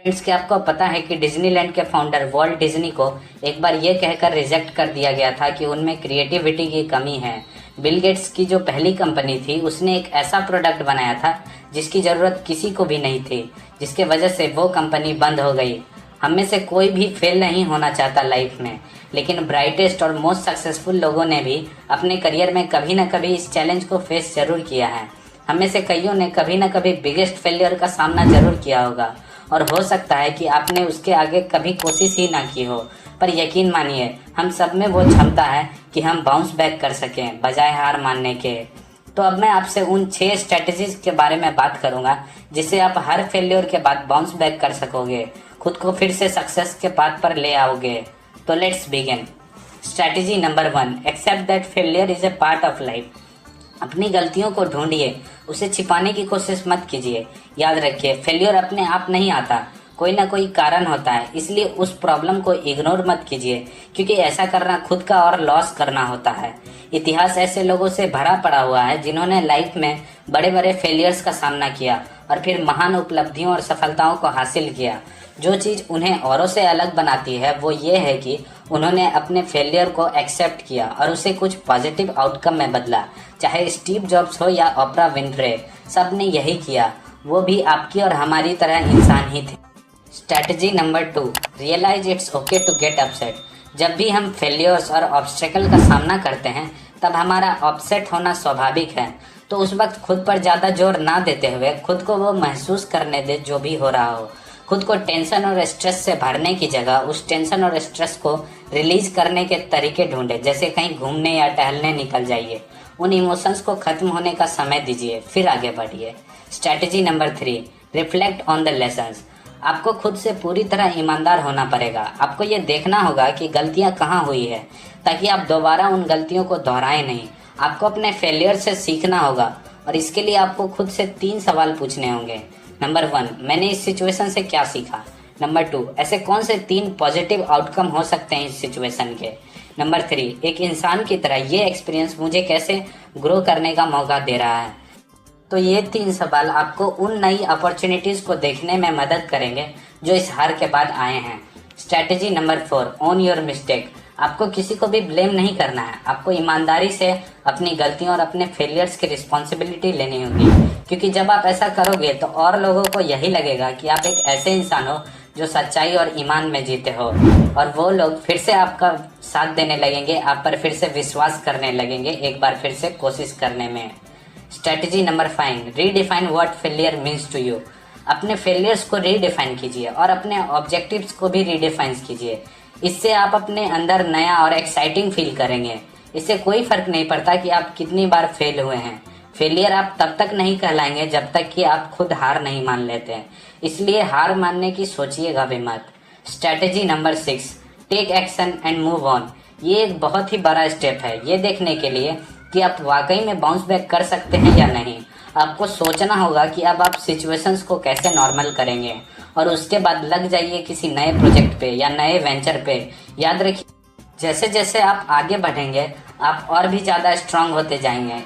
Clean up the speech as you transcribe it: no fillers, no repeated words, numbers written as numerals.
Friends, क्या आपको पता है कि डिज्नीलैंड के फाउंडर वॉल्ट डिज्नी को एक बार ये कहकर रिजेक्ट कर दिया गया था कि उनमें क्रिएटिविटी की कमी है। बिल गेट्स की जो पहली कंपनी थी उसने एक ऐसा प्रोडक्ट बनाया था जिसकी ज़रूरत किसी को भी नहीं थी, जिसके वजह से वो कंपनी बंद हो गई। हम में से कोई भी फेल नहीं होना चाहता लाइफ में, लेकिन ब्राइटेस्ट और मोस्ट सक्सेसफुल लोगों ने भी अपने करियर में कभी ना कभी इस चैलेंज को फेस जरूर किया है। हम में से कईयों ने कभी ना कभी बिगेस्ट फेलियर का सामना जरूर किया होगा और हो सकता है कि आपने उसके आगे कभी कोशिश ही ना की हो, पर यकीन मानिए हम सब में वो क्षमता है कि हम बाउंस बैक कर सकें बजाय हार मानने के। तो अब मैं आपसे उन 6 स्ट्रेटजीज के बारे में बात करूंगा जिससे आप हर फेलियर के बाद बाउंस बैक कर सकोगे, खुद को फिर से सक्सेस के पाथ पर ले आओगे। तो let's begin. Strategy number 1, accept that failure is a part of life. अपनी गलतियों को ढूंढिए, उसे छिपाने की कोशिश मत कीजिए। याद रखिए, फेलियर अपने आप नहीं आता, कोई ना कोई कारण होता है, इसलिए उस प्रॉब्लम को इग्नोर मत कीजिए, क्योंकि ऐसा करना खुद का और लॉस करना होता है। इतिहास ऐसे लोगों से भरा पड़ा हुआ है जिन्होंने लाइफ में बड़े बड़े फेलियर्स का सामना किया और फिर महान उपलब्धियों और सफलताओं को हासिल किया। जो चीज़ उन्हें औरों से अलग बनाती है वो ये है कि उन्होंने अपने फेलियर को एक्सेप्ट किया और उसे कुछ पॉजिटिव आउटकम में बदला। चाहे स्टीव जॉब्स हो या ओपरा विनफ्रे, सब ने यही किया। वो भी आपकी और हमारी तरह इंसान ही थे। Strategy number 2, realise it's okay to get upset. जब भी हम फेलियर्स और ऑब्स्टेकल का सामना करते हैं तब हमारा अपसेट होना स्वाभाविक है। तो उस वक्त खुद पर ज़्यादा जोर ना देते हुए खुद को वो महसूस करने दे जो भी हो रहा हो। खुद को टेंशन और स्ट्रेस से भरने की जगह उस टेंशन और स्ट्रेस को रिलीज करने के तरीके ढूंढे, जैसे कहीं घूमने या टहलने निकल जाइए। उन इमोशंस को खत्म होने का समय दीजिए, फिर आगे बढ़िए। Strategy number 3, reflect on the lessons. आपको खुद से पूरी तरह ईमानदार होना पड़ेगा। आपको ये देखना होगा कि गलतियाँ कहाँ हुई है, ताकि आप दोबारा उन गलतियों को दोहराएं नहीं। आपको अपने फेलियर से सीखना होगा और इसके लिए आपको खुद से 3 सवाल पूछने होंगे। नंबर 1, मैंने इस सिचुएशन से क्या सीखा। नंबर 2, ऐसे कौन से 3 पॉजिटिव आउटकम हो सकते हैं इस सिचुएशन के। नंबर 3, एक इंसान की तरह ये एक्सपीरियंस मुझे कैसे ग्रो करने का मौका दे रहा है। तो ये 3 सवाल आपको उन नई अपॉर्चुनिटीज को देखने में मदद करेंगे जो इस हार के बाद आए हैं। Strategy number 4, own your mistake. आपको किसी को भी ब्लेम नहीं करना है। आपको ईमानदारी से अपनी गलतियों और अपने फेलियर्स की रिस्पॉन्सिबिलिटी लेनी होगी, क्योंकि जब आप ऐसा करोगे तो और लोगों को यही लगेगा कि आप एक ऐसे इंसान हो जो सच्चाई और ईमान में जीते हो, और वो लोग फिर से आपका साथ देने लगेंगे, आप पर फिर से विश्वास करने लगेंगे एक बार फिर से कोशिश करने में। Strategy number 5, redefine what failure means to you. अपने फेलियर्स को रीडिफाइन कीजिए और अपने ऑब्जेक्टिव्स को भी रीडिफाइन कीजिए। इससे आप अपने अंदर नया और एक्साइटिंग फील करेंगे। इससे कोई फर्क नहीं पड़ता कि आप कितनी बार फेल हुए हैं। फेलियर आप तब तक नहीं कहलाएंगे जब तक कि आप खुद हार नहीं मान लेते हैं, इसलिए हार मानने की सोचिएगा भी मत। Strategy number 6, take action and move on. ये एक बहुत ही बड़ा स्टेप है, ये देखने के लिए कि आप वाकई में बाउंस बैक कर सकते हैं या नहीं। आपको सोचना होगा कि अब आप सिचुएशंस को कैसे नॉर्मल करेंगे और उसके बाद लग जाइए किसी नए प्रोजेक्ट पे या नए वेंचर पे। याद रखिए, जैसे जैसे आप आगे बढ़ेंगे आप और भी ज़्यादा स्ट्रांग होते जाएंगे।